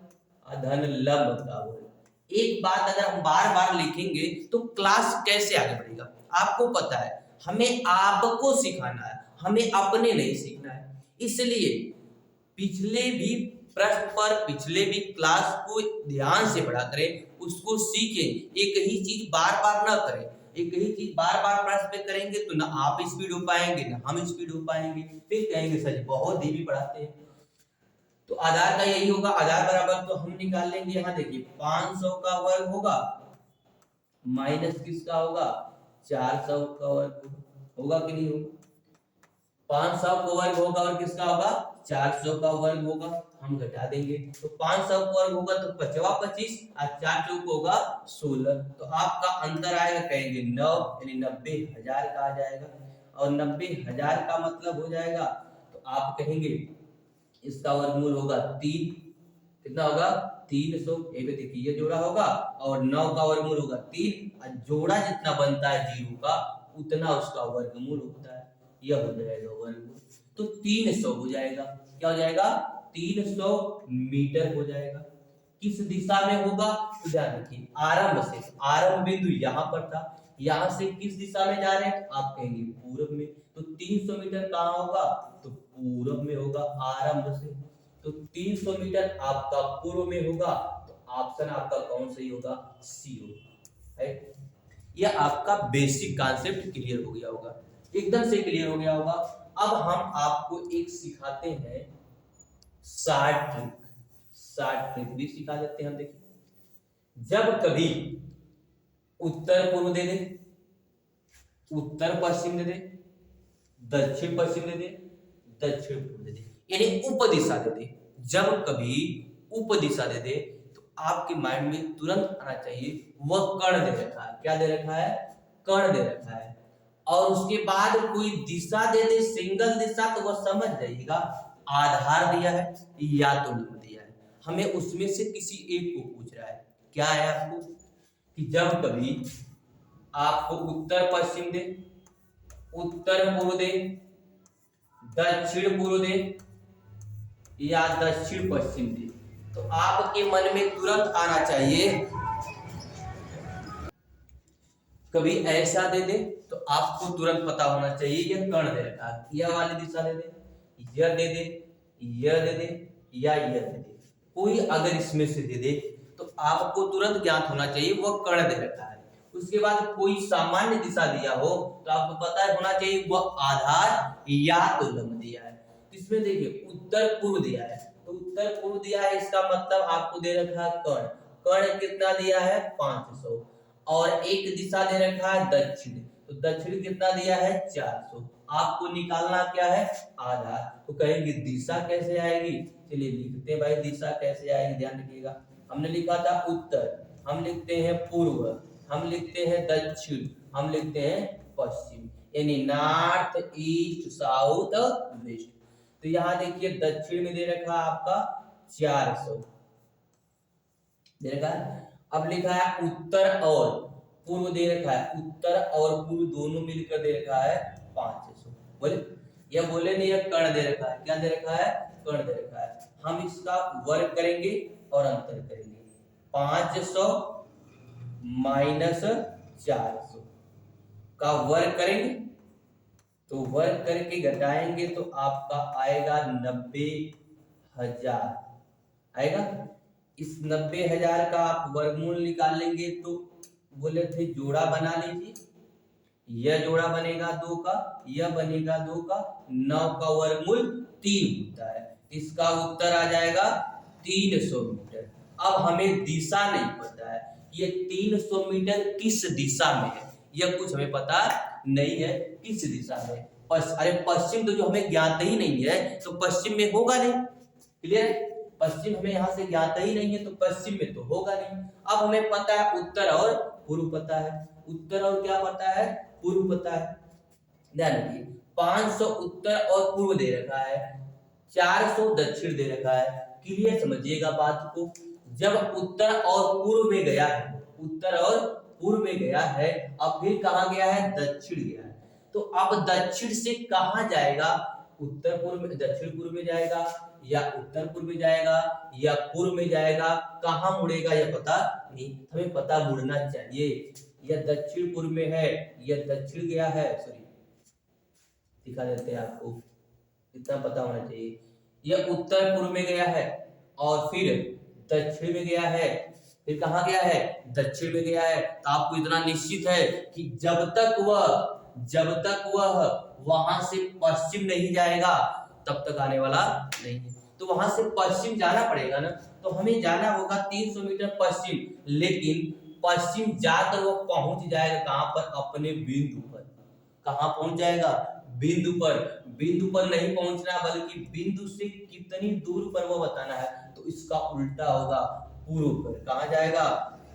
धन लंब का वर्ग। एक बात अगर हम बार बार लिखेंगे तो क्लास कैसे आगे बढ़ेगा, आपको पता है, हमें आपको सिखाना है, हमें अपने नहीं सीखना है। इसलिए पिछले भी प्रश्न पर पिछले भी क्लास को ध्यान से पढ़ा करें, उसको सीखें, एक ही चीज बार बार ना करें। एक ही चीज बार बार प्रश्न पे करेंगे तो ना आप स्पीड हो पाएंगे ना हम स्पीड हो पाएंगे, फिर कहेंगे सर बहुत धीरे पढ़ाते हैं। तो आधार का यही होगा, आधार बराबर तो हम निकाल लेंगे, यहाँ देखिए 500 का वर्ग होगा माइनस किसका होगा 400 का वर्ग होगा कि नहीं होगा, 500 का वर्ग होगा और किसका होगा 400 का वर्ग होगा, हम घटा देंगे तो 500 का वर्ग होगा तो 5 25 और 400 को होगा 16, तो आपका अंतर आएगा कहेंगे 9, यानी 90,000 का आ जाएगा। और 90,000 का मतलब हो जाएगा तो आप कहेंगे इसका वर्गमूल होगा 3, कितना होगा 300, ये पे देखिए ये जोड़ा होगा और 9 का वर्गमूल होगा 3 और जोड़ा जितना बनता है 0 का उतना उसका वर्गमूल होता है, यह हो जाएगा वर्गमूल। तो 300 हो जाएगा, क्या हो जाएगा 300 मीटर हो जाएगा। किस दिशा में होगा तो ध्यान रखिए, आरंभ से, आरंभ बिंदु यहाँ पर था, यहाँ से किस दिशा में जा रहे हैं आप कहेंगे पूर्व में, तो 300 मीटर कहाँ होगा तो पूर्व में होगा आरंभ से। तो 300 मीटर आपका पूर्व में होगा, तो ऑप्शन आपका कौन सही होगा? सी होगा, राइट। यह आपका बेसिक कॉन्सेप्ट क्लियर हो गया होगा, एकदम से क्लियर हो गया होगा। अब हम आपको एक सिखाते हैं शॉर्ट ट्रिक भी सिखा देते हैं हम। देखिए, जब कभी उत्तर पूर्व दे दे, उत्तर पश्चिम दे दे, दक्षिण पश्चिम दे दे, दक्षिण पूर्व दे दे, यानी उपदिशा दे दे, जब कभी उपदिशा दे दे तो आपके माइंड में तुरंत आना चाहिए वह कर्ण दे रखा है। क्या दे रखा है? कर्ण दे रखा है। और उसके बाद कोई दिशा दे दे, सिंगल दिशा, तो वह समझ जाइएगा आधार दिया है या तो लंब दिया है। हमें उसमें से किसी एक को पूछ रहा है। क्या है आपको कि जब कभी आपको उत्तर पश्चिम दे, उत्तर पूर्व दे, दक्षिण पूर्व दे या दक्षिण पश्चिम दे, तो आपके मन में तुरंत आना चाहिए, कभी ऐसा दे दे तो आपको तुरंत पता होना चाहिए यह कर्ण दे रखा है। यह वाली दिशा दे दे, यह दे दे, यह दे दे या यह दे दे, कोई अगर इसमें से दे दे तो आपको तुरंत ज्ञात होना चाहिए वह कर्ण दे रखा है। उसके बाद कोई सामान्य दिशा दिया हो तो आपको पता होना चाहिए वह आधार या तो लंब दिया है। इसमें देखिए उत्तर पूर्व दिया है, तो उत्तर पूर्व दिया है, इसका मतलब आपको दे रखा है कर्ण। कर्ण कितना दिया है? 500। और एक दिशा दे रखा है दक्षिण, तो दक्षिण कितना दिया है? 400। आपको निकालना क्या है? आधार। तो कहेंगे दिशा कैसे आएगी? चलिए लिखते हैं भाई, दिशा कैसे आएगी, ध्यान रखिएगा। हमने लिखा था उत्तर, हम लिखते हैं पूर्व, हम लिखते हैं दक्षिण, हम लिखते हैं पश्चिम, यानी नॉर्थ ईस्ट साउथ वेस्ट। तो यहाँ देखिए दक्षिण में दे रखा आपका 400 दे रखा है। अब लिखा है उत्तर और पूर्व दे रखा है, उत्तर और पूर्व दोनों मिलकर दे रखा है 500। बोले यह बोले नहीं, यह कर्ण दे रखा है। क्या दे रखा है? कर्ण दे रखा है। हम इसका वर्ग करेंगे और अंतर करेंगे। 500 माइनस 400 का वर्ग करेंगे, तो वर्ग करके घटाएंगे तो आपका आएगा 90,000 आएगा। इस 90,000 का आप वर्गमूल निकाल लेंगे तो बोले थे जोड़ा बना लीजिए, यह जोड़ा बनेगा 2 का, यह बनेगा 2 का, 9 का वर्गमूल 3 होता है। इसका उत्तर आ जाएगा 300 मीटर। अब हमें दिशा नहीं पता है, ये 300 मीटर किस दिशा में है, यह कुछ हमें पता नहीं है किस दिशा में। अरे पश्चिम तो जो हमें ज्ञात ही नहीं है, तो पश्चिम में होगा नहीं। क्लियर? पश्चिम हमें यहाँ से ज्ञात ही नहीं है, तो पश्चिम में तो होगा नहीं। अब हमें पता है उत्तर और पूर्व पता है, उत्तर और क्या पता है? पूर्व पता है। ध्यान रखिए, 500 उत्तर और पूर्व दे रखा है, 400 दक्षिण दे रखा है। क्लियर समझिएगा बात को। जब उत्तर और पूर्व में गया है, उत्तर और पूर्व में गया है, अब फिर कहाँ गया है? दक्षिण गया है। तो अब दक्षिण से कहाँ जाएगा? उत्तर पूर्व में, दक्षिण पूर्व में जाएगा या उत्तर पूर्व में जाएगा या पूर्व में जाएगा, कहाँ मुड़ेगा यह पता नहीं। हमें पता मुड़ना चाहिए, यह दक्षिण पूर्व में है, यह दक्षिण गया है, सॉरी दिखा देते हैं आपको, इतना पता होना चाहिए। यह उत्तर पूर्व में गया है और फिर दक्षिण में गया है, फिर कहाँ गया है? दक्षिण में गया है। तो आपको इतना निश्चित है कि जब तक वह वहां से पश्चिम नहीं जाएगा तब तक आने वाला नहीं है। तो वहां से पश्चिम जाना पड़ेगा ना, तो हमें जाना होगा 300 मीटर पश्चिम, लेकिन पश्चिम जाकर वो पहुंच जाएगा कहां पर? अपने बिंदु पर। कहां पहुंच जाएगा? बिंदु पर। बिंदु पर नहीं पहुंचना, बल्कि बिंदु से कितनी दूर पर वो बताना है। तो इसका उल्टा होगा, पूर्व पर। कहां जाएगा?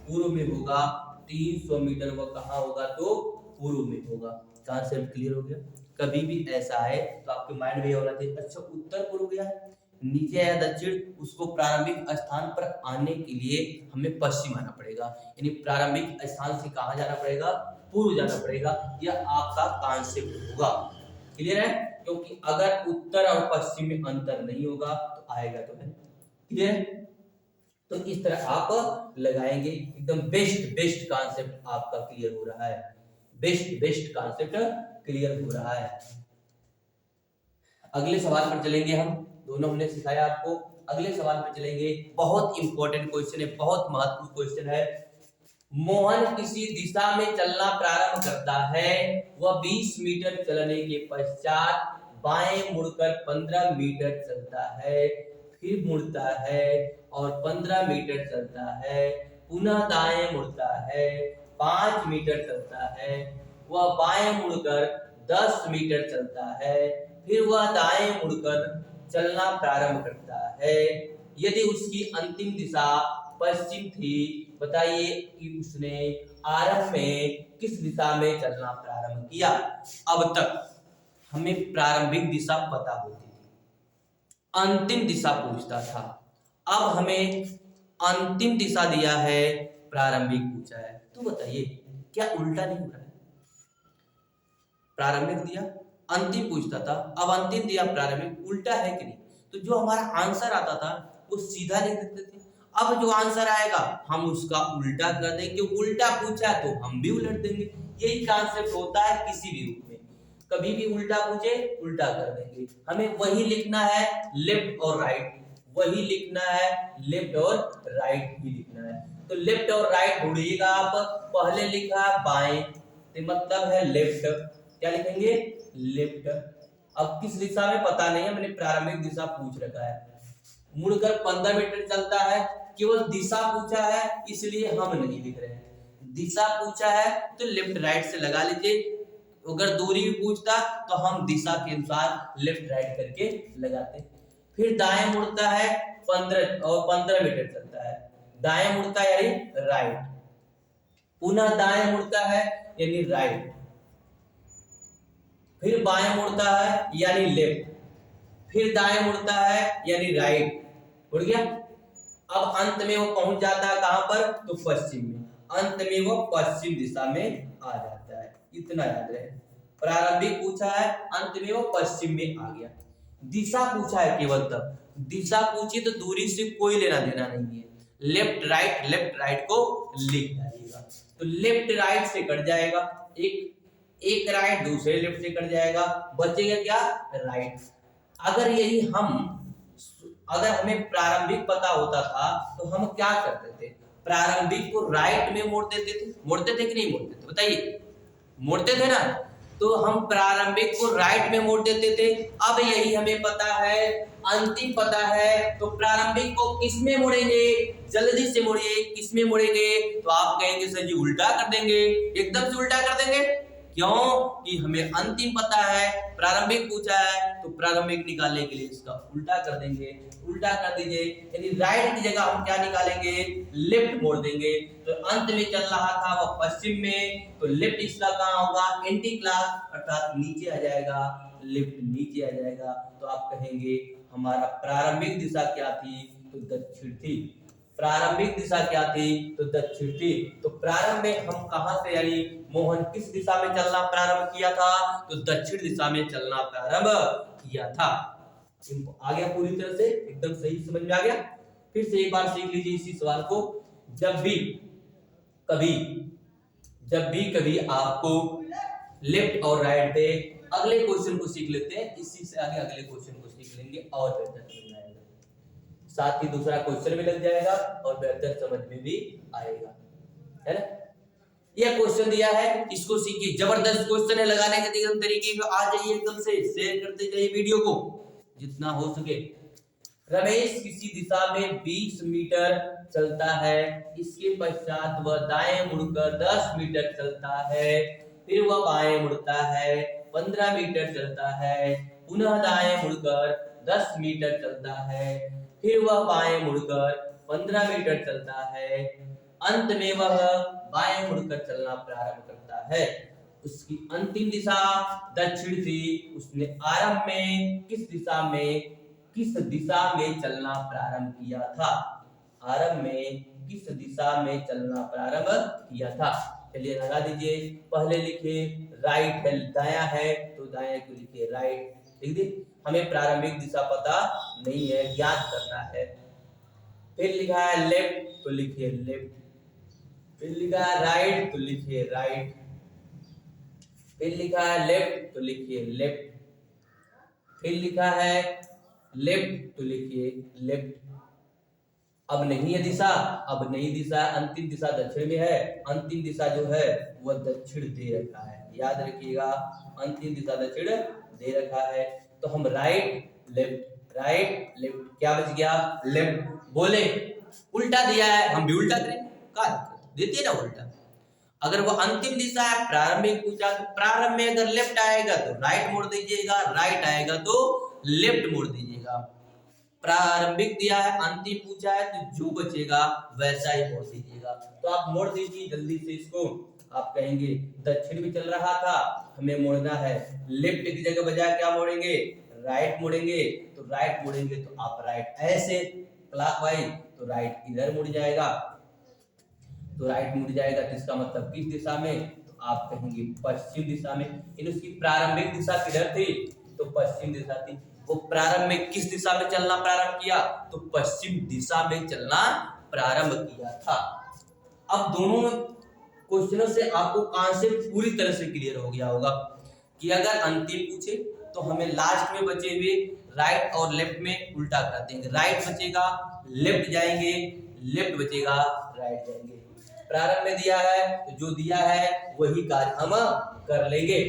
पूर्व में होगा। 300 मीटर वो कहां होगा? तो पूर्व में होगा। कॉन्सेप्ट क्लियर हो गया? कभी भी ऐसा है तो आपके माइंड में होना चाहिए, अच्छा उत्तर पूर्व गया है, नीचे आया दक्षिण, उसको प्रारंभिक स्थान पर आने के लिए हमें पश्चिम आना पड़ेगा, यानी प्रारंभिक स्थान से कहां जाना पड़ेगा? पूर्व जाना पड़ेगा। यह आपका कॉन्सेप्ट होगा। क्लियर है? क्योंकि अगर उत्तर और पश्चिम में अंतर नहीं होगा तो आएगा तो है। क्लियर है? तो इस तरह आप लगाएंगे, एकदम बेस्ट कॉन्सेप्ट आपका क्लियर हो रहा है, बेस्ट कॉन्सेप्ट क्लियर हो रहा है। अगले सवाल पर चलेंगे हम। दोनों हमने सिखाया आपको। अगले सवाल पे चलेंगे। बहुत इंपॉर्टेंट क्वेश्चन है, बहुत महत्वपूर्ण क्वेश्चन है। मोहन किसी दिशा में चलना प्रारंभ करता है, वह 20 मीटर चलने के पश्चात बाएं मुड़कर 15 मीटर चलता है, फिर मुड़ता है और 15 मीटर चलता है, पुनः दाएं मुड़ता है, 5 मीटर चलता है, वह बाएं मुड़कर 10 मीटर चलता है, फिर वह दाएं मुड़कर चलना प्रारंभ करता है। यदि उसकी अंतिम दिशा पश्चिम थी, बताइए कि उसने आरंभ में किस दिशा में चलना प्रारंभ किया। अब तक हमें प्रारंभिक दिशा पता होती थी, अंतिम दिशा पूछता था। अब हमें अंतिम दिशा दिया है, प्रारंभिक पूछा है। तो बताइए क्या उल्टा नहीं हो रहा है? प्रारंभिक दिया, अंतिम पूछता था, अब अंतिम दिया प्रारंभिक, उल्टा है कि नहीं? तो जो हमारा आंसर आता था वो सीधा लिख देते थे। अब जो आंसर आएगा हम उसका उल्टा कर देंगे। उल्टा पूछा तो हम भी उलट देंगे। यही कॉन्सेप्ट होता है किसी भी रूप में। कभी भी उल्टा पूछे उल्टा कर देंगे। हमें वही लिखना है, लेफ्ट और राइट, वही लिखना है, लेफ्ट और राइट ही लिखना है। तो लेफ्ट और राइट ढूंढिएगा आप। पहले लिखा बाएं तो मतलब है लेफ्ट, क्या लिखेंगे? लेफ्ट। अब किस दिशा में पता नहीं है, मैंने प्रारंभिक दिशा पूछ रखा है। मुड़कर 15 मीटर चलता है, केवल दिशा पूछा है इसलिए हम नहीं लिख रहे हैं। दिशा पूछा है तो लेफ्ट राइट से लगा लीजिए। अगर दूरी भी पूछता तो हम दिशा के अनुसार लेफ्ट राइट करके लगाते। फिर दाएं मुड़ता है 15 मीटर चलता है, दाएं मुड़ता है यानी राइट, पुनः दाएं मुड़ता है यानी राइट, फिर बाएं मुड़ता है यानी लेफ्ट, फिर दाएं मुड़ता है यानी राइट। उड़ गया। अब अंत में वो पहुंच जाता है कहां पर? तो पश्चिम में। अंत में वो पश्चिम दिशा में आ जाता है, इतना याद रहे। प्रारंभिक पूछा है, अंत में वो पश्चिम में आ गया। दिशा पूछा है केवल तब, दिशा पूछी तो दूरी से कोई लेना देना नहीं है। लेफ्ट राइट को लिख डालिएगा। तो लेफ्ट राइट से कट जाएगा, एक राइट दूसरे लेफ्ट से कट जाएगा, बचेगा क्या? राइट। अगर हमें प्रारंभिक पता होता था तो हम क्या करते थे? प्रारंभिक को राइट में मोड़ देते थे। मोड़ते थे कि नहीं मोड़ते थे? बताइए, मोड़ते थे ना? तो हम प्रारंभिक को राइट में मोड़ देते थे। अब यही हमें पता है, अंतिम पता है, तो प्रारंभिक को किस में मोड़ेंगे? जल्दी से मोड़िए, किस में मोड़ेंगे? तो आप कहेंगे सर जी उल्टा कर देंगे। एकदम से उल्टा कर देंगे। क्यों? कि हमें अंतिम पता है, प्रारंभिक पूछा है, तो प्रारंभिक निकालने के लिए इसका उल्टा कर देंगे। उल्टा कर दीजिए, यानी राइट की जगह हम क्या निकालेंगे? लेफ्ट मोड़ देंगे। तो अंत में चल रहा था वह पश्चिम में, तो लेफ्ट इसका कहां होगा? एंटी क्लास, अर्थात नीचे आ जाएगा, लेफ्ट नीचे आ जाएगा। तो आप कहेंगे हमारा प्रारंभिक दिशा क्या थी? तो दक्षिण थी। प्रारंभिक दिशा क्या थी? तो दक्षिण थी। तो प्रारंभ में हम कहां से, यानी मोहन किस दिशा में चलना प्रारंभ किया था? तो दक्षिण दिशा में चलना प्रारंभ किया था। आ गया पूरी तरह से, एकदम सही समझ में आ गया। फिर से एक बार सीख लीजिए इसी सवाल को। जब भी कभी आपको लेफ्ट और राइट पे, अगले क्वेश्चन को सीख लेते हैं, इसी से आगे अगले क्वेश्चन को सीख लेंगे और बेहतर समझ में आएगा। साथ ही दूसरा क्वेश्चन भी लग जाएगा और बेहतर समझ में भी आएगा, है ना? यह क्वेश्चन दिया है, इसको सीखिए। जबरदस्त क्वेश्चन है, लगाने के एकदम तरीके से आ जाइए, एकदम से शेयर करते जाइए वीडियो को जितना हो सके। रमेश किसी दिशा में 20 मीटर चलता है, इसके पश्चात वह दाएं मुड़कर 10 मीटर चलता है, फिर वह बाएं मुड़ता है, 15 मीटर चलता है, पुनः दाएं मुड़कर 10 मीटर चलता है, फिर वह बाएं मुड़कर 15 मीटर चलता है, अंत में वह बाएं मुड़कर चलना प्रारंभ करता है। उसकी अंतिम दिशा दक्षिण थी। उसने आरंभ में किस दिशा में चलना प्रारंभ किया था? आरंभ में किस दिशा में चलना प्रारंभ किया था? चलिए लगा दीजिए। पहले लिखिए राइट है, दायां है तो दायां को लिखिए राइट। लिख दी। हमें प्रारंभिक दिशा पता नहीं है, ज्ञात करना है। फिर लिखा है लेफ्ट तो लिखिए लेफ्ट, फिर लिखा है राइट तो लिखिए राइट, फिर लिखा है लेफ्ट तो लिखिए लेफ्ट, फिर लिखा है लेफ्ट तो लिखिए लेफ्ट। अब नहीं है दिशा, अब नहीं दिशा, अंतिम दिशा दक्षिण में है, अंतिम दिशा जो है वह दक्षिण दे रखा है, याद रखिएगा अंतिम दिशा दक्षिण दे रखा है। तो हम राइट लेफ्ट क्या बच गया, लेफ्ट। बोले उल्टा दिया है, हम भी उल्टा करें, क्या देती है ना उल्टा। अगर वो अंतिम दिशा है, प्रारंभिक पूछा तो प्रारंभ में अगर लेफ्ट आएगा तो राइट मोड़ दीजिएगा, राइट आएगा तो लेफ्ट मोड़ दीजिएगा। प्रारंभिक दिया है, अंतिम पूछा है, तो जो बचेगा वैसा ही मोड़ दीजिएगा। तो आप मोड़ दीजिए जल्दी से इसको। आप कहेंगे दक्षिण में चल रहा था, हमें मोड़ना है, लेफ्ट की जगह बजाय क्या मोड़ेंगे, राइट मोड़ेंगे। तो राइट मोड़ेंगे तो आप राइट ऐसे क्लॉकवाइज, तो राइट इधर मुड़ जाएगा, तो राइट मुड़ जाएगा। तो इसका मतलब किस दिशा में, तो आप कहेंगे पश्चिम दिशा में। इन उसकी प्रारंभिक दिशा किधर थी, तो पश्चिम दिशा थी। वो प्रारंभ में किस दिशा में चलना प्रारंभ किया, तो पश्चिम दिशा में चलना प्रारंभ किया था। अब दोनों क्वेश्चनों से आपको कॉन्सेप्ट पूरी तरह से क्लियर हो गया होगा कि अगर अंतिम पूछे तो हमें लास्ट में बचे हुए राइट और लेफ्ट में उल्टा कर देंगे, राइट बचेगा लेफ्ट जाएंगे, लेफ्ट बचेगा राइट जाएंगे। प्रारंभ में दिया है तो जो दिया है वही कार्य हम कर लेंगे।